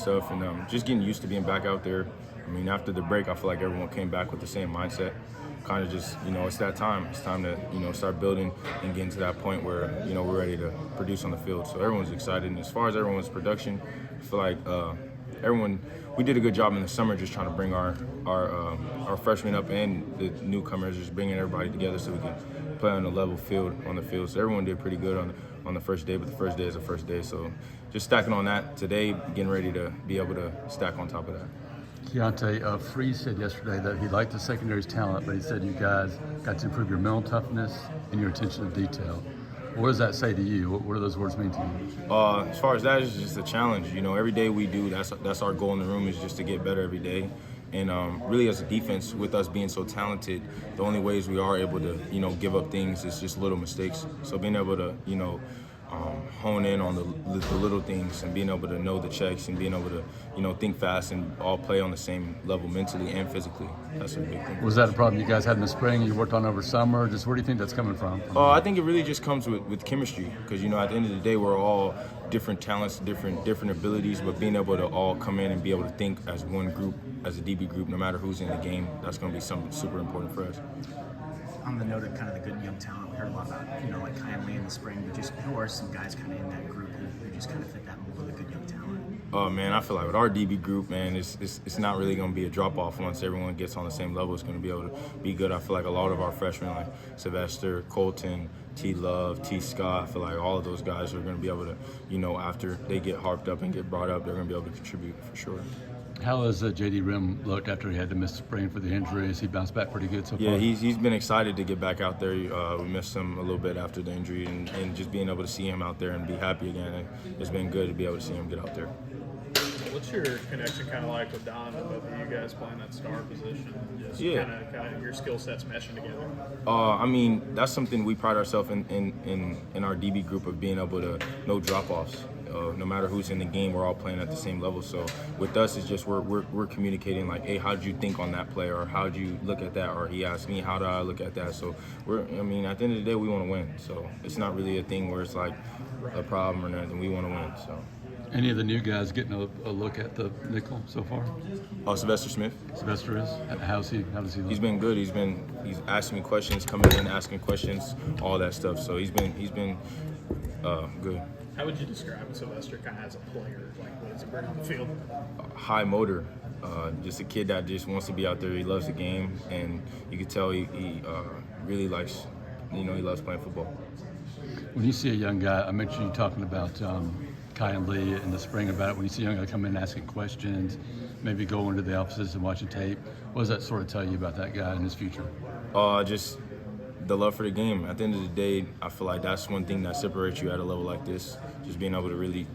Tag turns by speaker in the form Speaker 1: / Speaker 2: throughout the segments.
Speaker 1: stuff and just getting used to being back out there. I mean, after the break, I feel like everyone came back with the same mindset. Kind of just, it's that time. It's time to, start building and getting to that point where, we're ready to produce on the field. So everyone's excited. And as far as everyone's production, I feel like we did a good job in the summer just trying to bring our freshmen up and the newcomers, just bringing everybody together so we can play on a level field on the field. So everyone did pretty good on the first day, but the first day is the first day. So just stacking on that today, getting ready to be able to stack on top of that.
Speaker 2: Keionte, Freeze said yesterday that he liked the secondary's talent, but he said you guys got to improve your mental toughness and your attention to detail. What does that say to you? What do those words mean to you?
Speaker 1: As far as that, it's just a challenge. Every day we do, that's our goal in the room, is just to get better every day. And really, as a defense, with us being so talented, the only ways we are able to, give up things is just little mistakes. So being able to, hone in on the little things and being able to know the checks and being able to, think fast and all play on the same level mentally and physically. That's a big thing.
Speaker 2: Was that a problem you guys had in the spring? You worked on over summer? Just where do you think that's coming from?
Speaker 1: I think it really just comes with chemistry, because at the end of the day, we're all different talents, different abilities, but being able to all come in and be able to think as one group, as a DB group, no matter who's in the game, that's going to be something super important for us.
Speaker 3: On the note of kind of the good young talent, we heard a lot about, like Keionte in the spring, but just who are some guys kind of in that group who just kind of fit that mold of the good young talent?
Speaker 1: Oh man, I feel like with our DB group, man, it's not really going to be a drop-off once everyone gets on the same level. It's going to be able to be good. I feel like a lot of our freshmen, like Sylvester, Colton, T. Love, T. Scott, I feel like all of those guys are going to be able to, after they get harped up and get brought up, they're going to be able to contribute for sure.
Speaker 2: How has J.D. Rim looked after he had to miss the spring for the injuries? He bounced back pretty good so far.
Speaker 1: Yeah, he's been excited to get back out there. We missed him a little bit after the injury, and just being able to see him out there and be happy again, it's been good to be able to see him get out there.
Speaker 4: What's your connection kind of like with Don and both of you guys playing that star position? Just kind of your skill sets meshing together.
Speaker 1: I mean, that's something we pride ourselves in our DB group, of being able to no drop-offs. No matter who's in the game, we're all playing at the same level. So with us, it's just we're communicating like, hey, how did you think on that play, or how did you look at that, or he asked me, how do I look at that? So at the end of the day, we want to win. So it's not really a thing where it's like a problem or nothing. We want to win. So.
Speaker 2: Any of the new guys getting a look at the nickel so far?
Speaker 1: Sylvester Smith.
Speaker 2: Sylvester is. How does he look?
Speaker 1: He's been good. He's asking me questions, coming in, asking questions, all that stuff. So he's been good.
Speaker 4: How would you describe Sylvester kind of as a player? Like, what does he bring on the field?
Speaker 1: High motor. Just a kid that just wants to be out there. He loves the game, and you can tell he really likes, he loves playing football.
Speaker 2: When you see a young guy, I mentioned you talking about Kai and Lee in the spring about it. When you see a young guy come in asking questions, maybe go into the offices and watching tape, what does that sort of tell you about that guy and his future?
Speaker 1: Just the love for the game. At the end of the day, I feel like that's one thing that separates you at a level like this. Just being able to really,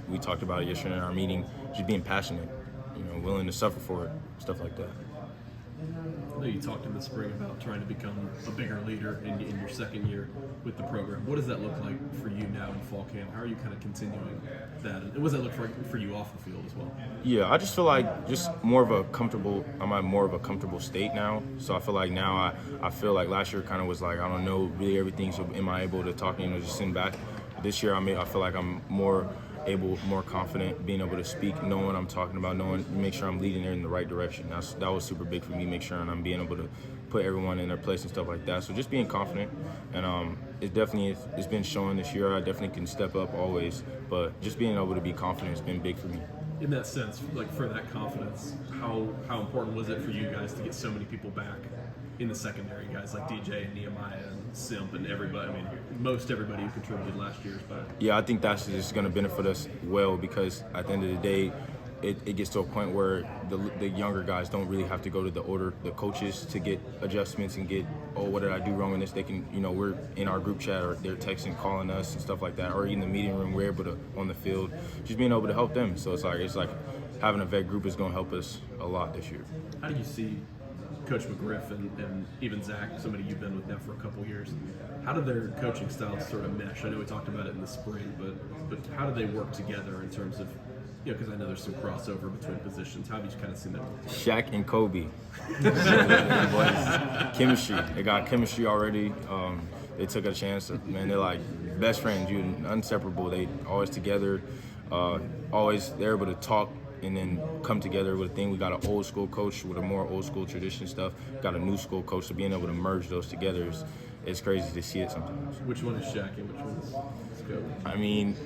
Speaker 1: we talked about it yesterday in our meeting, just being passionate, willing to suffer for it, stuff like that.
Speaker 5: I know you talked in the spring about trying to become a bigger leader in your second year with the program. What does that look like for you now in fall camp? How are you kind of continuing that? And what does that look like for you off the field as well?
Speaker 1: Yeah, I just feel like I'm at more of a comfortable state now. So I feel like now I feel like last year kind of was like, I don't know really everything, so am I able to talk, just sitting back. This year I feel like I'm more confident, being able to speak, knowing what I'm talking about, make sure I'm leading it in the right direction. That was super big for me, make sure I'm being able to put everyone in their place and stuff like that. So just being confident, and it's been showing this year. I definitely can step up always, but just being able to be confident has been big for me.
Speaker 5: In that sense, like for that confidence, how important was it for you guys to get so many people back in the secondary, guys like DJ and Nehemiah and Simp and everybody? I mean, most everybody who contributed last year's back.
Speaker 1: Yeah, I think that's just going to benefit us well, because at the end of the day, it gets to a point where the younger guys don't really have to go to the coaches to get adjustments and get, what did I do wrong in this? They can, we're in our group chat, or they're texting, calling us and stuff like that, or in the meeting room, we're able to, on the field, just being able to help them. So it's like having a vet group is going to help us a lot this year.
Speaker 5: How do you see Coach McGriff and even Zach, somebody you've been with now for a couple years, how do their coaching styles sort of mesh? I know we talked about it in the spring, but how do they work together in terms of, because I know there's some crossover between positions. How have you kind of seen that?
Speaker 1: Shaq and Kobe. Chemistry. They got chemistry already. They took a chance. Man, they're like best friends. You're inseparable. They always together. They're able to talk and then come together with a thing. We got an old school coach with a more old school tradition stuff. Got a new school coach, so being able to merge those together is crazy to see it sometimes.
Speaker 5: Which one is Shaq and which one's Scott?
Speaker 1: I mean,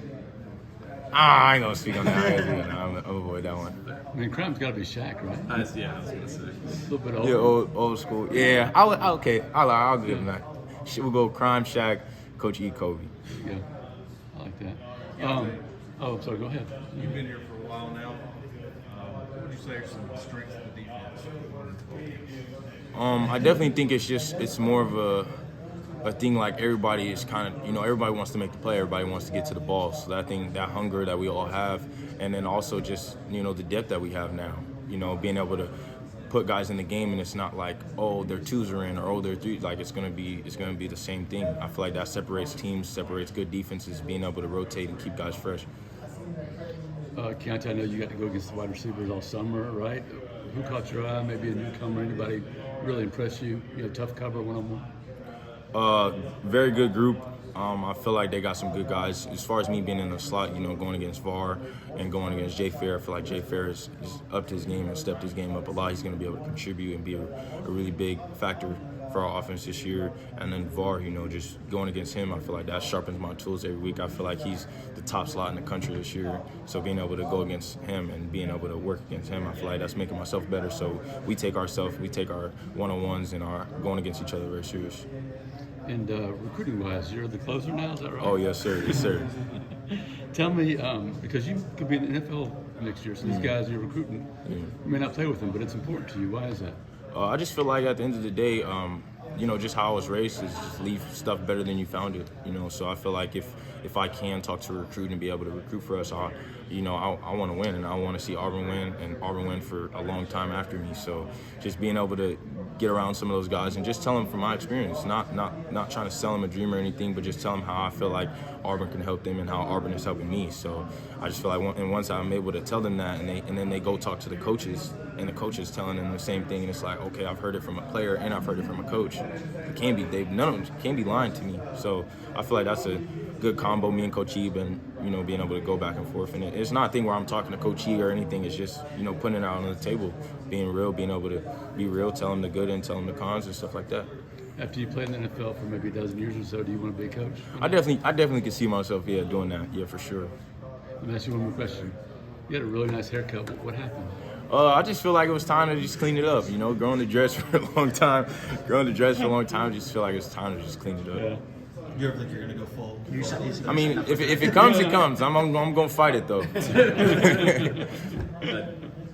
Speaker 1: I ain't gonna speak on that. I'm gonna avoid that one.
Speaker 2: I mean, Crime's got to be Shaq, right?
Speaker 5: I was gonna say.
Speaker 2: A little bit older.
Speaker 1: Yeah, old school. Yeah, I'll give him that. We'll go Crime, Shaq, Coach E, Kobe.
Speaker 2: Yeah, I like that. I'm sorry. Go ahead.
Speaker 6: You've been here for a while now. What would you say are some strengths of the defense?
Speaker 1: I definitely think it's more of a thing like everybody is kind of, everybody wants to make the play, everybody wants to get to the ball. So that thing, that hunger that we all have, and then also just, the depth that we have now, being able to put guys in the game, and it's not like, oh, their twos are in or oh, their threes. Like it's gonna be the same thing. I feel like that separates teams, separates good defenses, being able to rotate and keep guys fresh.
Speaker 2: Keionte, I know you got to go against the wide receivers all summer, right? Who caught your eye? Maybe a newcomer? Anybody really impress you? You know, tough cover one-on-one?
Speaker 1: Very good group. I feel like they got some good guys. As far as me being in the slot, going against VAR and going against Jay Fair, I feel like Jay Fair has upped his game and stepped his game up a lot. He's going to be able to contribute and be a really big factor for our offense this year. And then VAR, just going against him, I feel like that sharpens my tools every week. I feel like he's the top slot in the country this year. So being able to go against him and being able to work against him, I feel like that's making myself better. So we take our one-on-ones and our going against each other very serious.
Speaker 2: And recruiting-wise, you're the closer now, is that right?
Speaker 1: Oh, yes, sir. Yes, sir.
Speaker 2: Tell me, because you could be in the NFL next year, so these guys you're recruiting, you may not play with them, but it's important to you. Why is that?
Speaker 1: I just feel like at the end of the day, just how I was raised is just leave stuff better than you found it. So I feel like if I can talk to a recruit and be able to recruit for us, I want to win, and I want to see Auburn win, and Auburn win for a long time after me. So just being able to get around some of those guys and just tell them from my experience, not trying to sell them a dream or anything, but just tell them how I feel like Auburn can help them and how Auburn is helping me. So I just feel like once I'm able to tell them that, and then they go talk to the coaches, and the coaches telling them the same thing, and it's like, okay, I've heard it from a player and I've heard it from a coach. None of them can't be lying to me. So I feel like that's a good combo, me and Coach E, and being able to go back and forth. And it's not a thing where I'm talking to Coach E or anything. It's just putting it out on the table, being real, being able to be real, tell them the good and tell them the cons and stuff like that.
Speaker 2: After you played in the NFL for maybe a dozen years or so, do you want to be a coach?
Speaker 1: I definitely can see myself, doing that, for sure.
Speaker 2: Let me ask you one more question. You had a really nice haircut. What happened?
Speaker 1: I just feel like it was time to just clean it up. Growing the dreads for a long time. Just feel like it's time to just clean it up.
Speaker 2: Yeah.
Speaker 6: You ever think you're gonna go full?
Speaker 1: I mean, if it comes, it comes. I'm gonna fight it though.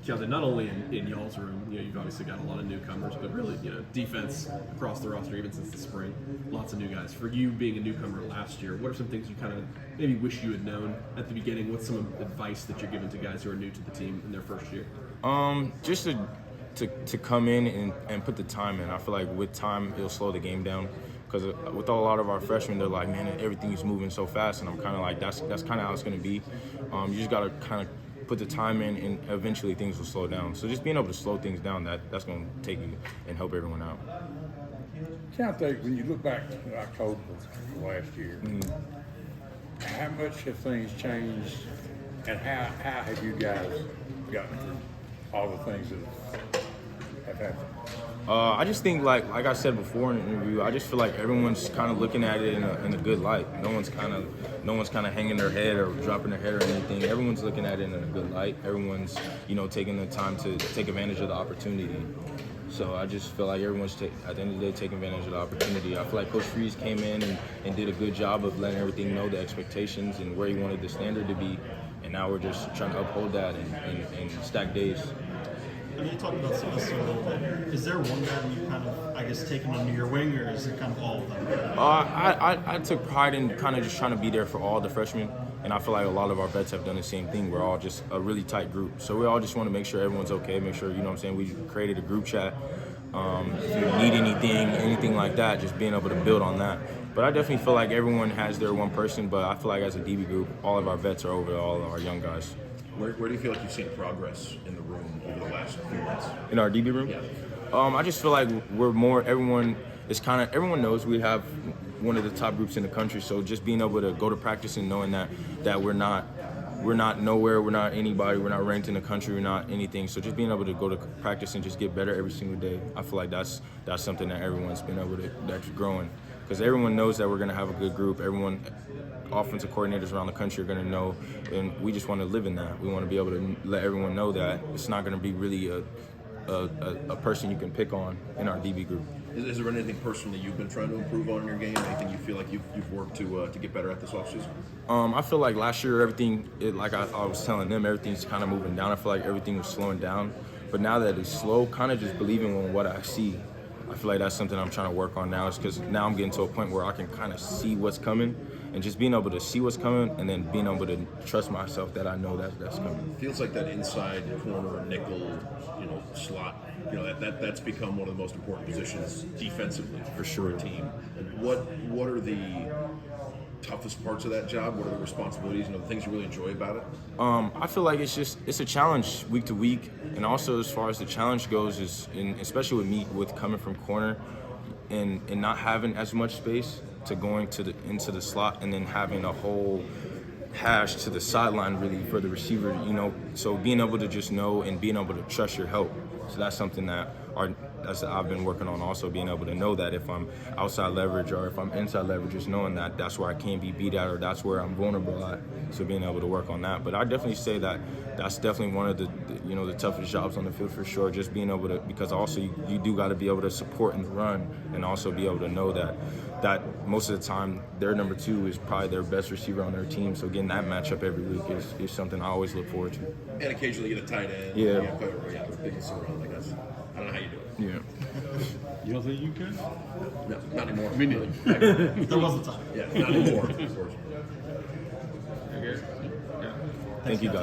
Speaker 5: Keionte, not only in y'all's room, you've obviously got a lot of newcomers, but really, defense across the roster even since the spring, lots of new guys. For you being a newcomer last year, what are some things you kind of maybe wish you had known at the beginning? What's some advice that you're giving to guys who are new to the team in their first year?
Speaker 1: Just to come in and put the time in. I feel like with time, it'll slow the game down. Because with a lot of our freshmen, they're like, man, everything is moving so fast, and I'm kind of like, that's kind of how it's going to be. You just got to kind of put the time in, and eventually things will slow down. So just being able to slow things down, that's going to take you and help everyone out.
Speaker 7: Keionte, when you look back to October of last year, how much have things changed, and how have you guys gotten through all the things that have happened?
Speaker 1: I just think, like I said before in the interview, I just feel like everyone's kind of looking at it in a good light. No one's kind of hanging their head or dropping their head or anything. Everyone's looking at it in a good light. Everyone's taking the time to take advantage of the opportunity. So I just feel like everyone's at the end of the day taking advantage of the opportunity. I feel like Coach Freeze came in and did a good job of letting everything know the expectations and where he wanted the standard to be, and now we're just trying to uphold that and stack days.
Speaker 6: I mean, you talked about Celeste a little bit. Is there one guy you kind of, I guess, taken under your wing, or is it kind of all of them?
Speaker 1: I took pride in kind of just trying to be there for all the freshmen, and I feel like a lot of our vets have done the same thing. We're all just a really tight group, so we all just want to make sure everyone's okay, make sure, we created a group chat. If you need anything like that, just being able to build on that. But I definitely feel like everyone has their one person, but I feel like as a DB group, all of our vets are over all of our young guys.
Speaker 8: Where do you feel like you've seen progress in the room over the last few months?
Speaker 1: In our DB room?
Speaker 8: Yeah.
Speaker 1: I just feel like everyone knows we have one of the top groups in the country, so just being able to go to practice and knowing that we're not we're not nowhere, we're not anybody, we're not ranked in the country, we're not anything. So just being able to go to practice and just get better every single day, I feel like that's something that everyone's been able to, that's growing. Because everyone knows that we're going to have a good group. Everyone, offensive coordinators around the country are going to know, and we just want to live in that. We want to be able to let everyone know that it's not going to be really a person you can pick on in our DB group.
Speaker 8: Is there anything personally you've been trying to improve on in your game? Anything you feel like you've worked to get better at this offseason?
Speaker 1: I feel like last year everything, like I was telling them, everything's kind of moving down. I feel like everything was slowing down. But now that it's slow, kind of just believing in what I see. I feel like that's something I'm trying to work on now, is because now I'm getting to a point where I can kind of see what's coming, and just being able to see what's coming and then being able to trust myself that I know that's coming.
Speaker 8: Feels like that inside corner, nickel, slot, that's become one of the most important positions defensively for sure. A team. And what are the toughest parts of that job? What are the responsibilities? The things you really enjoy about it?
Speaker 1: I feel like it's a challenge week to week, and also as far as the challenge goes, especially with me with coming from corner and not having as much space to going into the slot, and then having a whole hash to the sideline really for the receiver, so being able to just know and being able to trust your help. So that's something that I've been working on, also being able to know that if I'm outside leverage or if I'm inside leverage, just knowing that that's where I can be beat at or that's where I'm vulnerable at. So being able to work on that. But I definitely say that that's definitely one of the toughest jobs on the field for sure. Just being able to, because also you do got to be able to support in the run, and also be able to know that most of the time their number 2 is probably their best receiver on their team. So getting that matchup every week is something I always look forward to.
Speaker 8: And occasionally get a tight end.
Speaker 1: Yeah.
Speaker 8: The biggest around, I guess. I don't know how you do it.
Speaker 1: Yeah.
Speaker 2: You don't think you could?
Speaker 8: No, not anymore.
Speaker 2: Me neither.
Speaker 6: There was a time.
Speaker 8: Yeah, not anymore, of course.
Speaker 4: You're good? Yeah.
Speaker 1: Thank you, guys.